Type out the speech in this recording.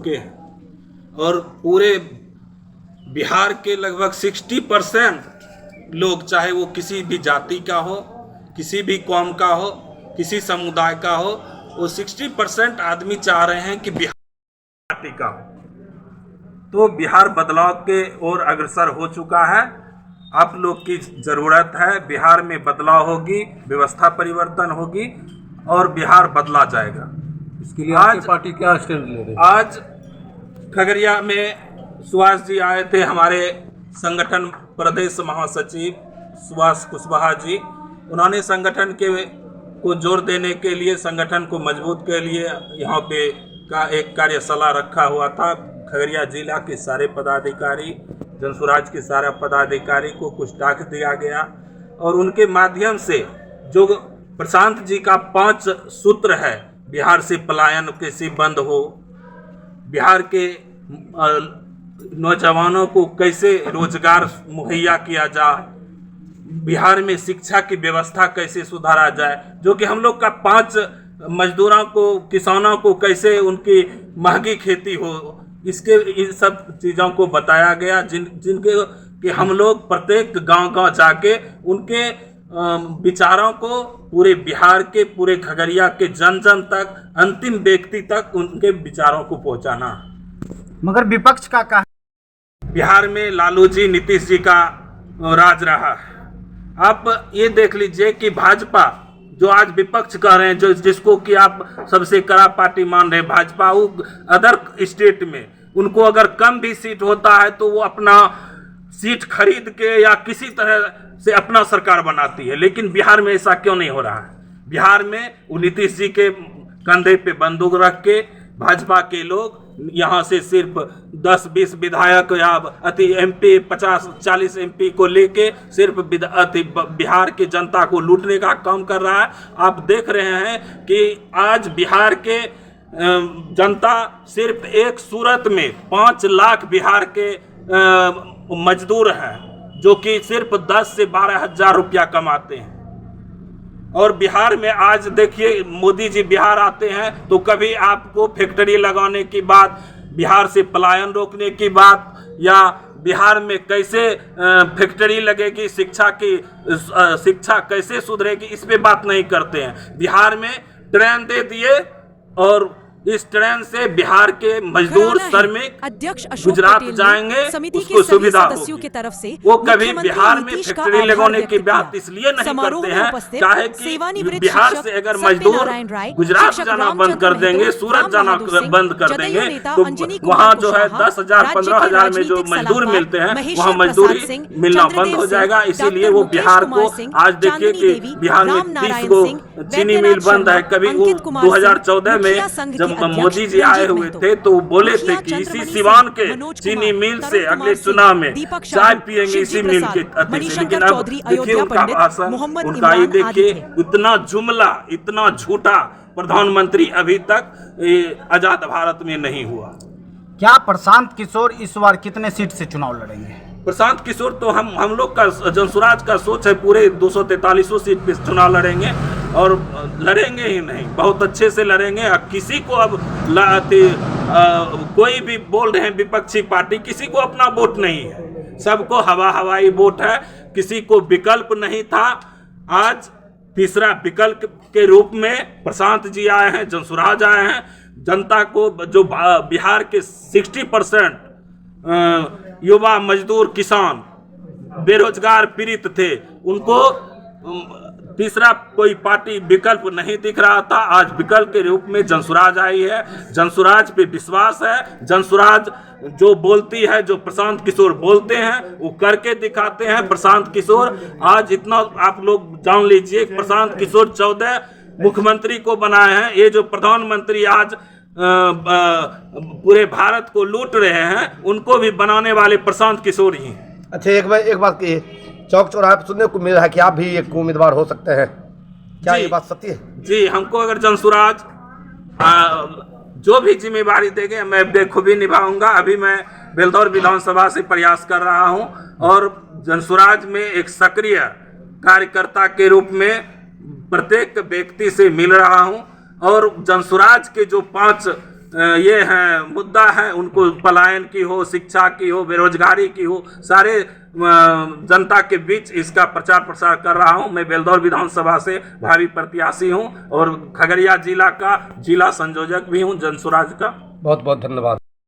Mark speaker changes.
Speaker 1: चुके हैं और पूरे बिहार के लगभग 60% लोग, चाहे वो किसी भी जाति का हो, किसी भी कौम का हो, किसी समुदाय का हो, वो 60% आदमी चाह रहे हैं कि बिहार पार्टी का हो। तो बिहार बदलाव के ओर अग्रसर हो चुका है। आप लोग की ज़रूरत है, बिहार में बदलाव होगी, व्यवस्था परिवर्तन होगी और बिहार बदला जाएगा।
Speaker 2: इसके लिए आपकी पार्टी क्या स्टैंड ले रही है?
Speaker 1: आज खगड़िया में सुभाष जी आए थे, हमारे संगठन प्रदेश महासचिव सुभाष कुशवाहा जी। उन्होंने संगठन को जोर देने के लिए, संगठन को मजबूत के लिए यहाँ पे का एक कार्यशाला रखा हुआ था। खगड़िया जिला के सारे पदाधिकारी, जनसुराज के सारे पदाधिकारी को कुछ टास्क दिया गया और उनके माध्यम से जो प्रशांत जी का 5 सूत्र है, बिहार से पलायन कैसे बंद हो, बिहार के नौजवानों को कैसे रोजगार मुहैया किया जाए, बिहार में शिक्षा की व्यवस्था कैसे सुधारा जाए, जो कि हम लोग का 5 मजदूरों को, किसानों को कैसे उनकी महंगी खेती हो, इसके इन सब चीज़ों को बताया गया, जिनके कि हम लोग प्रत्येक गांव-गांव जाके उनके विचारों को पूरे बिहार के, पूरे खगड़िया के जन जन तक, अंतिम व्यक्ति तक उनके विचारों को पहुंचाना।
Speaker 3: मगर विपक्ष का कहा,
Speaker 1: बिहार में लालू जी, नीतीश जी का राज रहा है। आप ये देख लीजिए कि भाजपा जो आज विपक्ष कह रहे हैं, जिसको कि आप सबसे कड़ा पार्टी मान रहे हैं, भाजपा, वो अदर स्टेट में उनको अगर कम भी सीट होता है तो वो अपना सीट खरीद के या किसी तरह से अपना सरकार बनाती है। लेकिन बिहार में ऐसा क्यों नहीं हो रहा है? बिहार में वो नीतीश जी के कंधे पे बंदूक रख के भाजपा के लोग यहाँ से सिर्फ 10-20 विधायक या MP 50-40 MP को लेके सिर्फ बिहार की जनता को लूटने का काम कर रहा है। आप देख रहे हैं कि आज बिहार के जनता सिर्फ एक सूरत में 5 लाख बिहार के मजदूर हैं, जो कि सिर्फ 10 से 12 हज़ार रुपया कमाते हैं। और बिहार में आज देखिए, मोदी जी बिहार आते हैं तो कभी आपको फैक्ट्री लगाने की बात, बिहार से पलायन रोकने की बात, या बिहार में कैसे फैक्ट्री लगेगी, शिक्षा कैसे सुधरेगी, इस पे बात नहीं करते हैं। बिहार में ट्रेन दे दिए और इस ट्रेन से बिहार के मजदूर, श्रमिक गुजरात जाएंगे, उसको सुविधा होगी।
Speaker 4: की तरफ से
Speaker 1: वो कभी बिहार में फैक्ट्री लगाने की बात इसलिए नहीं करते हैं, चाहे कि बिहार से अगर मजदूर गुजरात जाना बंद कर देंगे, सूरत जाना बंद कर देंगे, तो वहाँ जो है 10,000 15,000 में जो मजदूर मिलते हैं, वहाँ मजदूरी मिलना बंद हो जाएगा। इसीलिए वो बिहार को, आज देखिए कि बिहार में 30 गो चीनी मिल बंद है। कभी 2014 में जब मोदी जी आए हुए थे तो बोले थे कि इसी सिवान के चीनी मिल से अगले चुनाव में चाय पिएंगे, इसी मिल के अतिथि। लेकिन अब देखिए उनका भाषण, उनका ये देखिए, इतना जुमला, इतना झूठा प्रधानमंत्री अभी तक आजाद भारत में नहीं हुआ।
Speaker 3: क्या प्रशांत किशोर इस बार कितने सीट से चुनाव लड़ेंगे?
Speaker 1: प्रशांत किशोर तो हम लोग का, जनसुराज का सोच है पूरे 243 सीट पे चुनाव लड़ेंगे और लड़ेंगे ही नहीं, बहुत अच्छे से लड़ेंगे। किसी को अब कोई भी बोल रहे हैं विपक्षी पार्टी, किसी को अपना वोट नहीं है, सबको हवाई वोट है, किसी को विकल्प नहीं था। आज तीसरा विकल्प के रूप में प्रशांत जी आए हैं, जनसुराज आए हैं। जनता को, जो बिहार के 60% युवा, मजदूर, किसान, बेरोजगार पीड़ित थे, उनको तीसरा कोई पार्टी विकल्प नहीं दिख रहा था। आज विकल्प के रूप में जनसुराज आई है। जनसुराज पे विश्वास है। जनसुराज जो बोलती है, जो प्रशांत किशोर बोलते हैं, वो करके दिखाते हैं। प्रशांत किशोर आज इतना, आप लोग जान लीजिए, प्रशांत किशोर 14 मुख्यमंत्री को बनाए हैं। ये जो प्रधानमंत्री आज पूरे भारत को लूट रहे हैं, उनको भी बनाने वाले प्रशांत किशोर ही हैं।
Speaker 5: अच्छा, एक बात कहिए, चौक चौराहे पर सुनने को मिल रहा है कि आप भी एक उम्मीदवार हो सकते हैं, क्या ये बात सत्य है?
Speaker 1: जी, हमको अगर जनसुराज जो भी जिम्मेवारी देंगे, मैं बेखूबी निभाऊंगा। अभी मैं बेलदौर विधानसभा से प्रयास कर रहा हूं और जनसुराज में एक सक्रिय कार्यकर्ता के रूप में प्रत्येक व्यक्ति से मिल रहा हूं और जनसुराज के जो 5 ये है मुद्दा है, उनको पलायन की हो, शिक्षा की हो, बेरोजगारी की हो, सारे जनता के बीच इसका प्रचार प्रसार कर रहा हूं। मैं बेलदौर विधानसभा से भावी प्रत्याशी हूं और खगड़िया जिला का जिला संयोजक भी हूं जनसुराज का।
Speaker 5: बहुत बहुत धन्यवाद।